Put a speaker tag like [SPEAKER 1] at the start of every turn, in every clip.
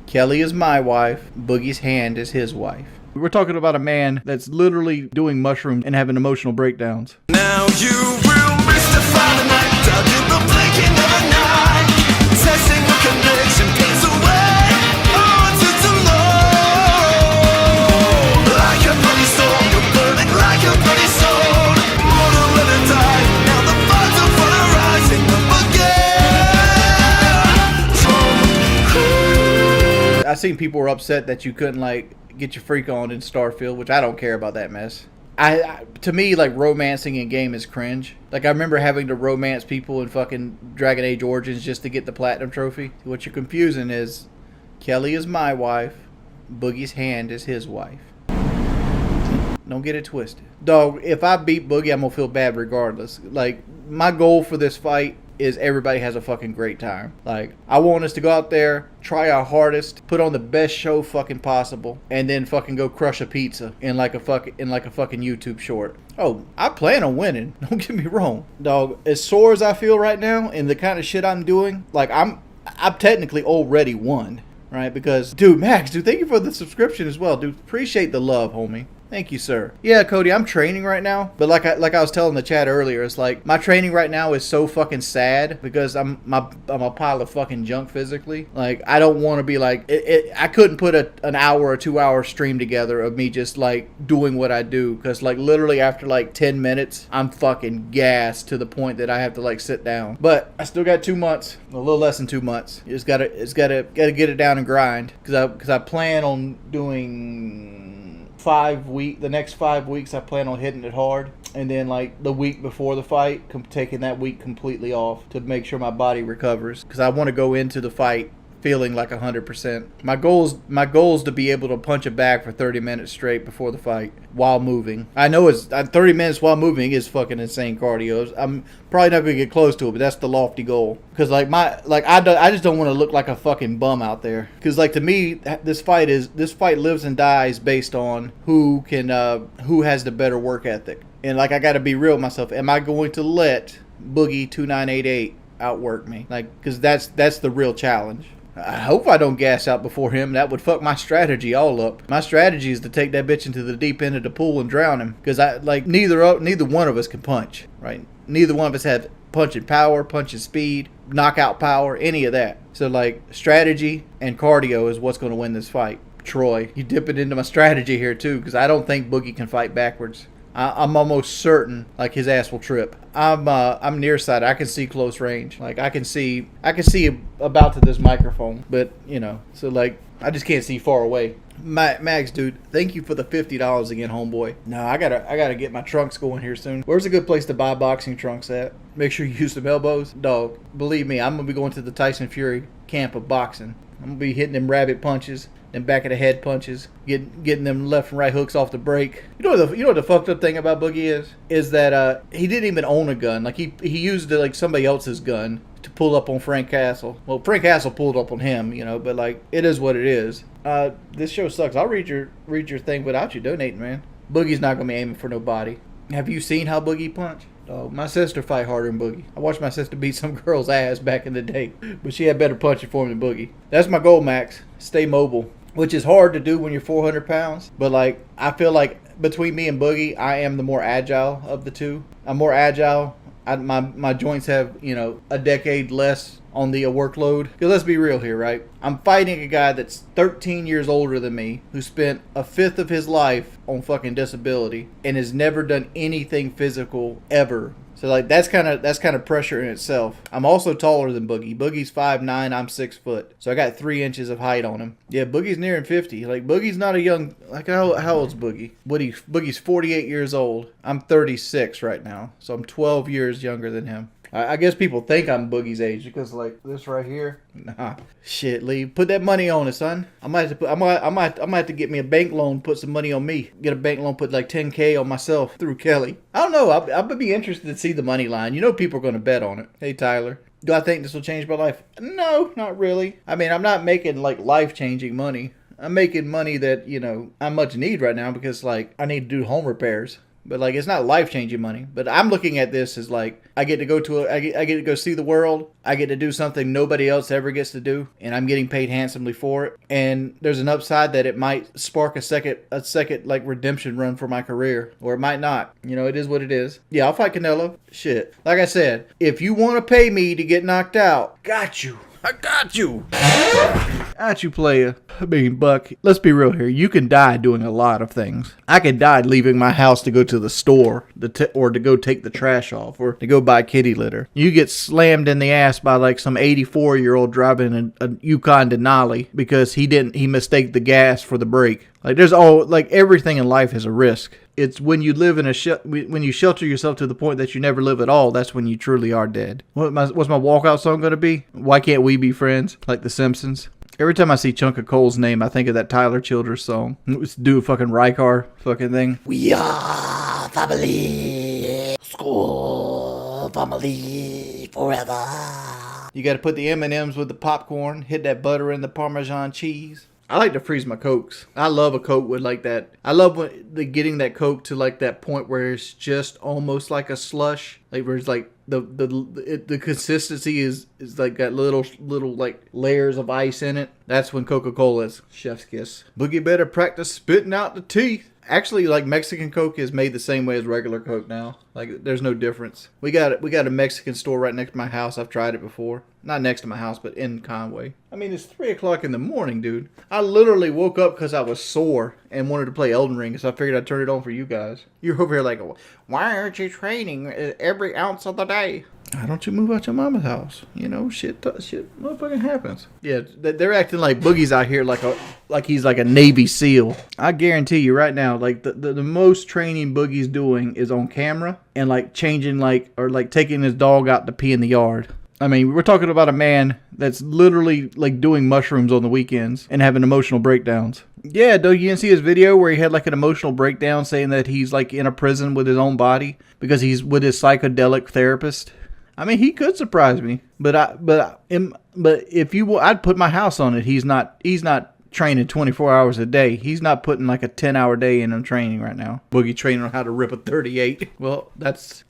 [SPEAKER 1] Kelly is my wife. Boogie's hand is his wife. We're talking about a man that's literally doing mushrooms and having emotional breakdowns.
[SPEAKER 2] Now you will mystify the night, dodging the blinking of an eye, testing the conviction, pace away onto tomorrow. Like a bloody storm, you're burning like a bloody soul. Mortal let it die, now the fires of fun are rising up again.
[SPEAKER 1] I seen people were upset that you couldn't like get your freak on in Starfield, which I don't care about that mess. To me, like, romancing in game is cringe. Like, I remember having to romance people in fucking Dragon Age Origins just to get the platinum trophy. What you're confusing is Kelly is my wife, Boogie's hand is his wife. Don't get it twisted. Dog, if I beat Boogie, I'm gonna feel bad regardless. Like, my goal for this fight is everybody has a fucking great time. Like, I want us to go out there, try our hardest, put on the best show fucking possible, and then fucking go crush a pizza in like a fucking YouTube short. Oh, I plan on winning. Don't get me wrong. Dog, as sore as I feel right now and the kind of shit I'm doing, like I'm technically already won, right? Because, dude, Max, dude, thank you for the subscription as well, dude. Appreciate the love, homie. Thank you, sir. Yeah, Cody, I'm training right now, but like I was telling the chat earlier, it's like my training right now is so fucking sad because I'm a pile of fucking junk physically. Like, I don't want to be like I couldn't put an hour or 2 hour stream together of me just like doing what I do, because like literally after like 10 minutes I'm fucking gassed to the point that I have to like sit down. But I still got 2 months, a little less than 2 months. You just gotta get it down and grind, because I plan on doing the next 5 weeks. I plan on hitting it hard, and then like the week before the fight, taking that week completely off to make sure my body recovers, because I want to go into the fight feeling like 100%. My goal is to be able to punch a bag for 30 minutes straight before the fight while moving. I know it's 30 minutes while moving is fucking insane cardio. I'm probably not gonna get close to it, but that's the lofty goal. Because I just don't want to look like a fucking bum out there. Because like, to me, this fight lives and dies based on who has the better work ethic. And like, I got to be real with myself. Am I going to let Boogie 2988 outwork me? Like, because that's the real challenge. I hope I don't gas out before him. That would fuck my strategy all up. My strategy is to take that bitch into the deep end of the pool and drown him. Because neither one of us can punch, right? Neither one of us have punching power, punching speed, knockout power, any of that. So like, strategy and cardio is what's going to win this fight. Troy, you dip it into my strategy here too, because I don't think Boogie can fight backwards. I'm almost certain like his ass will trip. I'm nearsighted. I can see close range. Like, I can see about to this microphone, but so like, I just can't see far away. Max, dude, thank you for the $50 again, homeboy. No, I gotta get my trunks going here soon. Where's a good place to buy boxing trunks at? Make sure you use some elbows. Dog, believe me, I'm gonna be going to the Tyson Fury camp of boxing. I'm gonna be hitting them rabbit punches, them back of the head punches, getting them left and right hooks off the break. You know what the fucked up thing about Boogie is that he didn't even own a gun. Like, he used like somebody else's gun to pull up on Frank Castle. Well, Frank Castle pulled up on him, but like, it is what it is. This show sucks. I'll read your thing without you donating, man. Boogie's not gonna be aiming for nobody. Have you seen how Boogie punch? Oh, my sister fight harder than Boogie. I watched my sister beat some girl's ass back in the day, but she had better punching for him than Boogie. That's my goal, Max. Stay mobile, which is hard to do when you're 400 pounds. But like, I feel like between me and Boogie, I am the more agile of the two. I'm more agile. My joints have, a decade less on the workload. Because let's be real here, right? I'm fighting a guy that's 13 years older than me, who spent a fifth of his life on fucking disability and has never done anything physical ever. So like, that's kind of pressure in itself. I'm also taller than Boogie. Boogie's 5'9", I'm 6 foot. So I got 3 inches of height on him. Yeah, Boogie's nearing 50. Like, Boogie's not a young, like, how old's Boogie? Boogie's 48 years old. I'm 36 right now. So I'm 12 years younger than him. I guess people think I'm Boogie's age because like this right here. Nah, shit, Lee, put that money on it, son. I might have to get me a bank loan, put some money on me. Get a bank loan, put like 10K on myself through Kelly. I don't know. I'll be interested to see the money line. People are going to bet on it. Hey, Tyler, do I think this will change my life? No, not really. I mean, I'm not making like life-changing money. I'm making money that I much need right now because like I need to do home repairs. but like it's not life changing money. But I'm looking at this as like I get to go to I get to go see the world. I get to do something nobody else ever gets to do, and I'm getting paid handsomely for it. And there's an upside that it might spark a second like redemption run for my career, or it might not. You know, it is what it is. Yeah, I'll fight Canelo. Shit, like I said, if you want to pay me to get knocked out, got you. I got you. Got you, player. I mean, Buck, let's be real here. You can die doing a lot of things. I could die leaving my house to go to the store, or to go take the trash off, or to go buy kitty litter. You get slammed in the ass by like some 84-year-old driving a Yukon Denali because he mistaked the gas for the brake. Like there's everything in life is a risk. It's when you live in when you shelter yourself to the point that you never live at all, that's when you truly are dead. What's my walkout song going to be? Why Can't We Be Friends? Like The Simpsons. Every time I see Chunk of Coal's name, I think of that Tyler Childers song. Let's do a fucking Rykar fucking thing. We are family, school, family, forever. You got to put the M&Ms with the popcorn, hit that butter and the Parmesan cheese. I like to freeze my Cokes. I love a Coke with like that. I love getting that Coke to like that point where it's just almost like a slush. Like where it's like the consistency is like got little like layers of ice in it. That's when Coca-Cola is chef's kiss. Boogie better practice spitting out the teeth. Actually, like Mexican Coke is made the same way as regular Coke now. Like there's no difference. We got a Mexican store right next to my house. I've tried it before. Not next to my house, but in Conway. I mean, it's 3 o'clock in the morning, dude. I literally woke up because I was sore and wanted to play Elden Ring, so I figured I'd turn it on for you guys. You're over here like, why aren't you training every ounce of the day? Why don't you move out your mama's house? You know, shit motherfucking happens. Yeah, they're acting like Boogie's out here like he's like a Navy SEAL. I guarantee you right now, like the most training Boogie's doing is on camera and like changing or taking his dog out to pee in the yard. I mean, we're talking about a man that's literally like doing mushrooms on the weekends and having emotional breakdowns. Yeah, Doug, you didn't see his video where he had like an emotional breakdown saying that he's like in a prison with his own body because he's with his psychedelic therapist. I mean, he could surprise me, but if I'd put my house on it. He's not training 24 hours a day. He's not putting like a 10-hour day in on training right now. Boogie training on how to rip a 38. Well,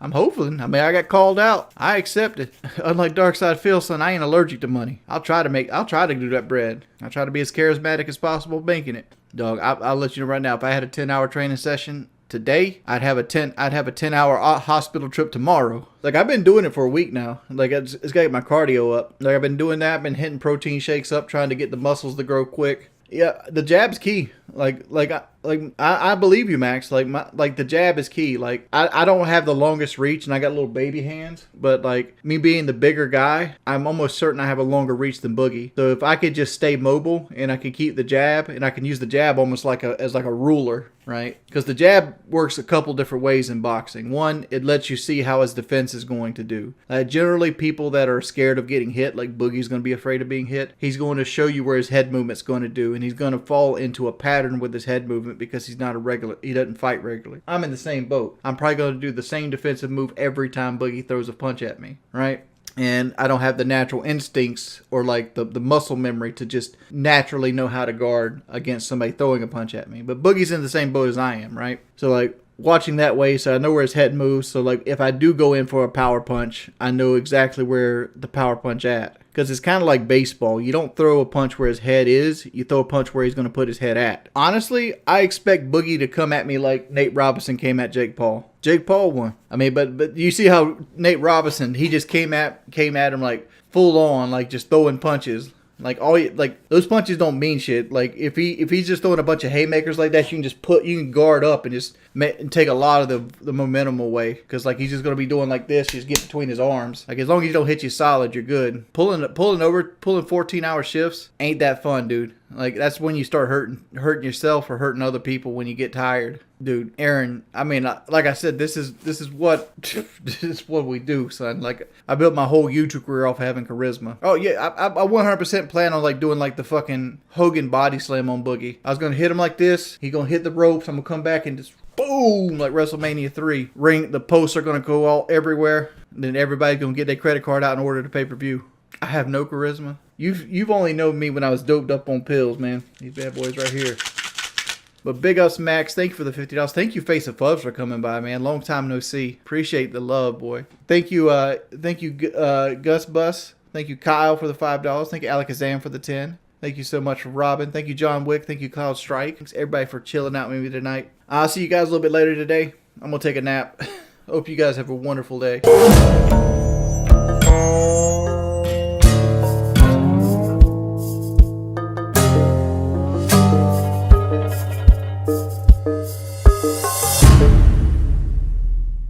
[SPEAKER 1] I'm hoping. I mean, I got called out. I accept it. Unlike Darkside Phil, son, I ain't allergic to money. I'll try to do that bread. I'll try to be as charismatic as possible making it. Dog, I'll let you know right now, if I had a 10-hour training session today, I'd have a 10-hour hospital trip tomorrow. Like, I've been doing it for a week now. Like, it's got to get my cardio up. Like, I've been doing that. I've been hitting protein shakes up, trying to get the muscles to grow quick. Yeah, the jab's key. I believe you, Max. Like the jab is key. Like I don't have the longest reach, and I got little baby hands. But like me being the bigger guy, I'm almost certain I have a longer reach than Boogie. So if I could just stay mobile and I could keep the jab, and I can use the jab almost as a ruler, right? Because the jab works a couple different ways in boxing. One, it lets you see how his defense is going to do. Generally, people that are scared of getting hit, like Boogie's going to be afraid of being hit, he's going to show you where his head movement's going to do, and he's going to fall into a pattern with his head movement because he doesn't fight regularly. I'm in the same boat. I'm probably going to do the same defensive move every time Boogie throws a punch at me, right? And I don't have the natural instincts or like the muscle memory to just naturally know how to guard against somebody throwing a punch at me. But Boogie's in the same boat as I am, right? So like watching that way, so I know where his head moves. So like if I do go in for a power punch, I know exactly where the power punch at. Because it's kind of like baseball. You don't throw a punch where his head is. You throw a punch where he's going to put his head at. Honestly, I expect Boogie to come at me like Nate Robinson came at Jake Paul. Jake Paul won. I mean, but you see how Nate Robinson, he just came at him like full on, like just throwing punches. Like those punches don't mean shit. Like if he's just throwing a bunch of haymakers like that, you can guard up and just take a lot of the momentum away. Because like he's just gonna be doing like this, just get between his arms. Like as long as you don't hit you solid, you're good. Pulling 14-hour shifts ain't that fun, dude. Like that's when you start hurting yourself or hurting other people when you get tired. Dude, Aaron, I mean, like I said, this is what we do, son. Like I built my whole YouTube career off having charisma. Oh yeah, I 100% plan on like doing like the fucking Hogan body slam on Boogie. I was gonna hit him like this. He gonna hit the ropes. I'm gonna come back and just boom, like WrestleMania 3. The posts are gonna go all everywhere. And then everybody's gonna get their credit card out and order the pay-per-view. I have no charisma. You've only known me when I was doped up on pills, man. These bad boys right here. But big ups, Max. Thank you for the $50. Thank you, Face of Fubs, for coming by, man. Long time no see. Appreciate the love, boy. Thank you, Gus Bus. Thank you, Kyle, for the $5. Thank you, Alakazam, for the 10. Thank you so much for Robin. Thank you, John Wick. Thank you, Cloud Strike. Thanks everybody for chilling out with me tonight. I'll see you guys a little bit later today. I'm gonna take a nap. Hope you guys have a wonderful day.